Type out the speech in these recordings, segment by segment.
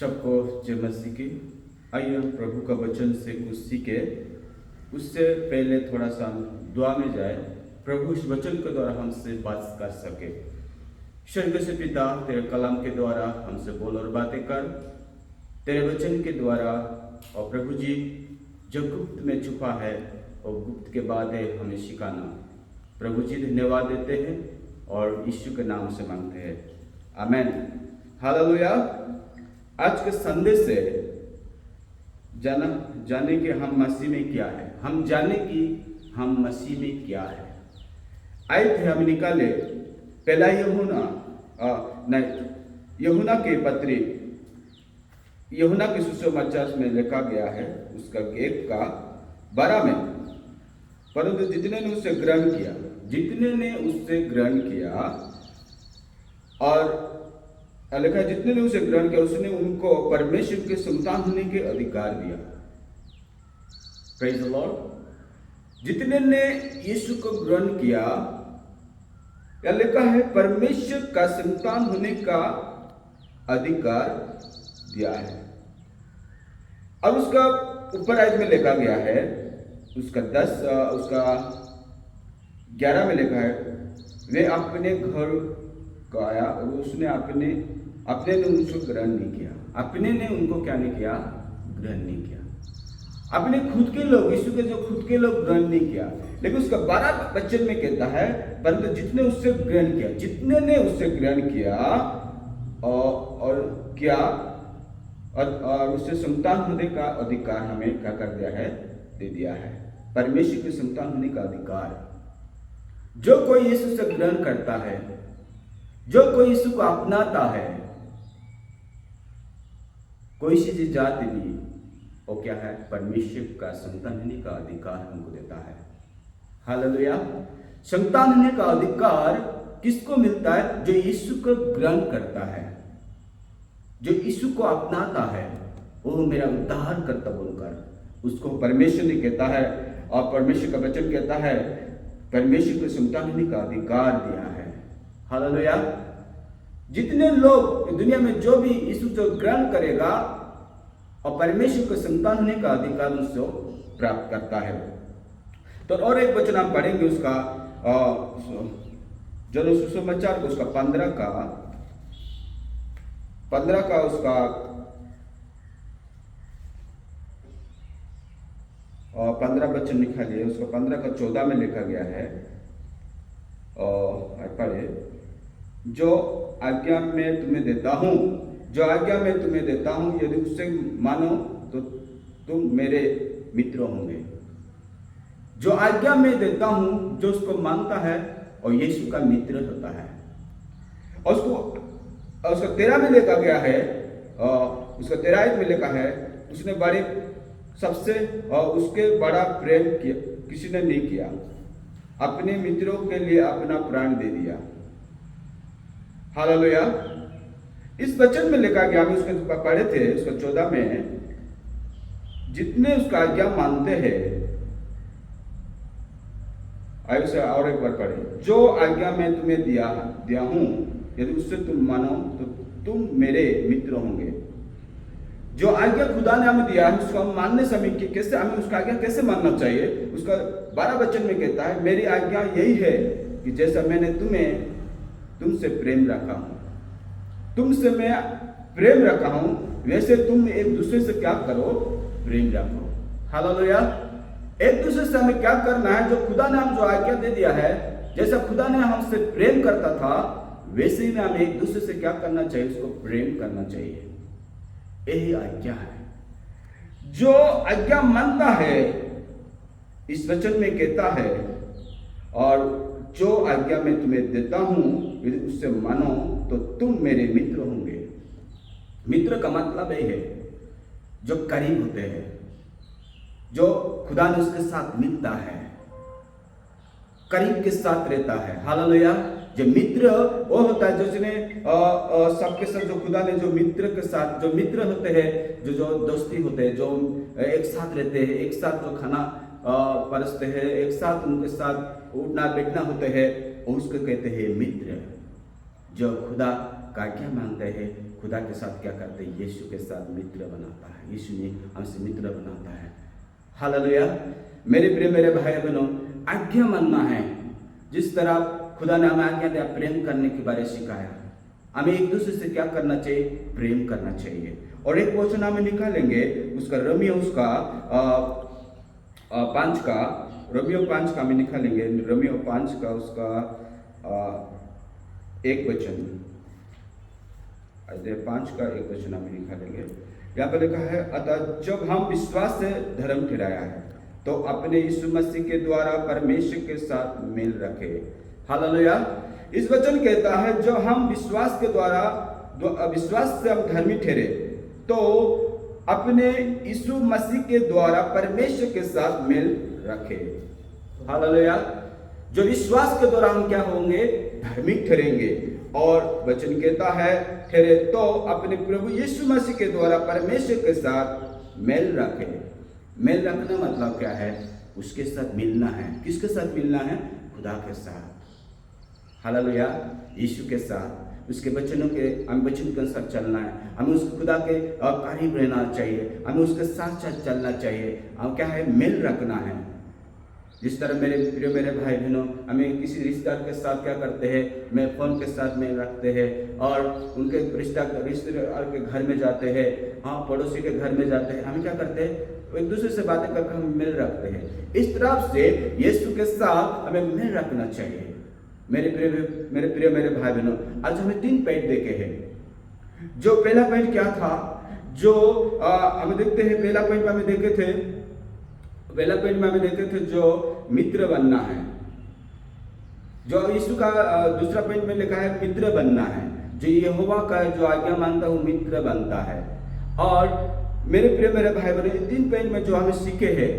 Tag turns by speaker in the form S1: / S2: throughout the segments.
S1: सबको जय मसीह की। आइए प्रभु का वचन से कुछ सीखे। उससे पहले थोड़ा सा दुआ में जाए, प्रभु इस वचन के द्वारा हमसे बात कर सके। स्वर्ग से पिता, तेरे कलाम के द्वारा हमसे बोल और बातें कर, तेरे वचन के द्वारा। और प्रभु जी, जो गुप्त में छुपा है और गुप्त के बाद है हमें सिखाना। प्रभु जी धन्यवाद देते हैं और यीशु के नाम से मांगते हैं, आमेन। हालेलुया। आज के संदेश से जाने कि हम मसीह में क्या है, हम जाने कि हम मसीह में क्या है। आए थे हम निकाले पहला यूहन्ना के पत्री, यूहन्ना के सुसमाचार में लिखा गया है उसका 1:12 में। परंतु जितने ने उससे ग्रहण किया और लिखा, जितने ने उसे ग्रहण किया उसने उनको परमेश्वर के संतान होने के अधिकार दिया। Praise the Lord. जितने ने यीशु को ग्रहण किया, या लिखा है परमेश्वर का संतान होने का अधिकार दिया है। अब उसका ऊपर आयत में लिखा गया है, उसका 11 में लिखा है, वे अपने घर को आया और उसने अपने ने उनको ग्रहण नहीं किया। अपने ने उनको क्या नहीं किया? ग्रहण नहीं किया। अपने खुद के लोग, यीशु के जो खुद के लोग ग्रहण नहीं किया। लेकिन उसका 12 वचन में कहता है, परंतु जितने उससे ग्रहण किया, जितने ने उससे ग्रहण किया और उससे संतान होने का अधिकार हमें क्या कर दिया है? दे दिया है। परमेश्वर के संतान होने का अधिकार। जो कोई यीशु से ग्रहण करता है, जो कोई यीशु को अपनाता है, कोई सी जाति भी, वो क्या है? परमेश्वर का संतान होने का अधिकार हमको देता है। हालेलुया। संतान होने का अधिकार किसको मिलता है? जो यीशु को ग्रहण करता है, जो यीशु को अपनाता है, वो मेरा उद्धार करता बोलकर उसको परमेश्वर ने कहता है। और परमेश्वर का वचन कहता है परमेश्वर को संतान होने का अधिकार दिया है। हालेलुया। जितने लोग दुनिया में जो भी यीशु को ग्रहण करेगा और परमेश्वर को संतान होने का अधिकार उसको प्राप्त करता है। तो और एक वचन हम पढ़ेंगे उसका जो सुसमाचार को उसका 15 का उसका 15 वचन लिखा गया है। उसका 15 का 14 में लिखा गया है। और पढ़े, जो आज्ञा मैं तुम्हें देता हूँ, जो आज्ञा मैं तुम्हें देता हूँ, यदि उससे मानो तो तुम मेरे मित्र होंगे। जो आज्ञा मैं देता हूँ, जो उसको मानता है और यीशु का मित्र होता है। और उसका 13 में लिखा गया है, उसका 13 में लिखा है, उसने बड़े सबसे उसके बड़ा प्रेम किसी ने नहीं किया, अपने मित्रों के लिए अपना प्राण दे दिया। हालेलुया। इस वचन में लिखा गया, हम उसको पढ़े थे उसका 14 में, जितने उसका आज्ञा मानते हैं। आइए उसे और एक बार पढ़े, जो आज्ञा मैं तुम्हें दिया हूं, यदि उससे तुम मानो तो तुम मेरे मित्र होंगे। जो आज्ञा खुदा ने हमें दिया है, उसको हम मानने समय कैसे हमें उसका आज्ञा कैसे मानना चाहिए? उसका 12 वचन में कहता है, मेरी आज्ञा यही है कि जैसा मैंने तुमसे प्रेम रखा हूं, तुमसे मैं प्रेम रखा हूं, वैसे तुम एक दूसरे से क्या करो? प्रेम रखो। हालेलुया। एक दूसरे से हमें क्या करना है? जो खुदा ने हम जो आज्ञा दे दिया है, जैसा खुदा ने हमसे प्रेम करता था, वैसे ही हमें एक दूसरे से क्या करना चाहिए? उसको प्रेम करना चाहिए। यही आज्ञा है। जो आज्ञा मानता है, इस वचन में कहता है, और जो आज्ञा मैं तुम्हें देता हूं, यदि उससे मानो तो तुम मेरे मित्र होंगे। मित्र का मतलब यह है जो करीब होते हैं, जो खुदा ने उसके साथ मिलता है, करीब के साथ रहता है। हालेलुया। जो मित्र वो होता है जिसने सबके साथ, जो खुदा ने जो मित्र के साथ, जो मित्र होते हैं, जो दोस्ती होते हैं, जो एक साथ रहते हैं, एक साथ जो खाना परसते हैं, एक साथ उनके साथ उठना बैठना होते हैं, उसको कहते हैं मित्र। जो खुदा का आज्ञा मानते हैं खुदा के साथ क्या करते हैं, यीशु के साथ मित्र बनाता है, यीशु ने हमसे मित्र बनाता है। हालेलुया। मेरे प्रिय मेरे भाई बहनों, आज्ञा मानना है। जिस तरह खुदा ने हमें आज्ञा दिया, प्रेम करने के बारे सिखाया, हमें एक दूसरे से क्या करना चाहिए, प्रेम करना चाहिए। और एक वचन हमें निकालेंगे उसका रोमियो 5 का हमें निकालेंगे, रोमियो 5 का उसका एक वचन, अध्याय 5 का एक वचन हमें निकालेंगे। यहाँ पर लिखा है, अतः जब हम विश्वास से धर्म ठहराया है तो अपने यीशु मसीह के द्वारा परमेश्वर के साथ मिल रखे। हालेलुया। इस वचन कहता है, जो हम विश्वास के द्वारा, विश्वास से हम धर्मी ठहरे तो अपने यीशु मसीह के द्वारा परमेश्वर के साथ मिल रखे। हालेलुया। जो विश्वास के द्वारा हम क्या होंगे, धार्मिक ठहरेंगे। और वचन कहता है, ठहरे तो अपने प्रभु यीशु मसीह के द्वारा परमेश्वर के साथ मेल रखे। मेल रखना मतलब क्या है, उसके साथ मिलना है। किसके साथ मिलना है, खुदा के साथ। हालेलुया। यीशु के साथ, उसके वचनों के, हमें वचन के अनुसार चलना है। हमें उस खुदा के करीब रहना चाहिए, हमें उसके साथ साथ चलना चाहिए। हम क्या है, मेल रखना है। जिस तरह मेरे प्रिय मेरे भाई बहनों, हमें किसी रिश्तेदार के साथ क्या करते हैं, मैं फ़ोन के साथ मेल रखते हैं और उनके रिश्तेदार के घर में जाते हैं, हाँ पड़ोसी के घर में जाते हैं, हम क्या करते हैं, एक दूसरे से बातें करके हम मेल रखते हैं। इस तरह से यीशु के साथ हमें मेल रखना चाहिए। मेरे प्रिय मेरे भाई बहनों, आज हमें 3 पॉइंट देखे हैं। जो पहला पॉइंट क्या था, जो हमें देखते हैं, पहला पॉइंट में हमें देखे थे जो मित्र बनना है। जो यीशु का दूसरा पॉइंट में लिखा है, मित्र बनना है। जो यहोवा का जो आज्ञा मानता है वो मित्र बनता है। और मेरे प्रिय मेरे भाई बहनों, 3 पॉइंट में जो हमें सीखे हैं,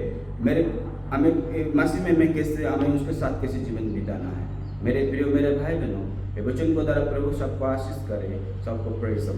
S1: हमें मसीह में मैं कैसे, हमें उसके साथ कैसे जीवन बिताना है। मेरे प्रिय मेरे भाई बहनों, ये वचन को द्वारा प्रभु सबको आशीष करे, सबको प्रेज।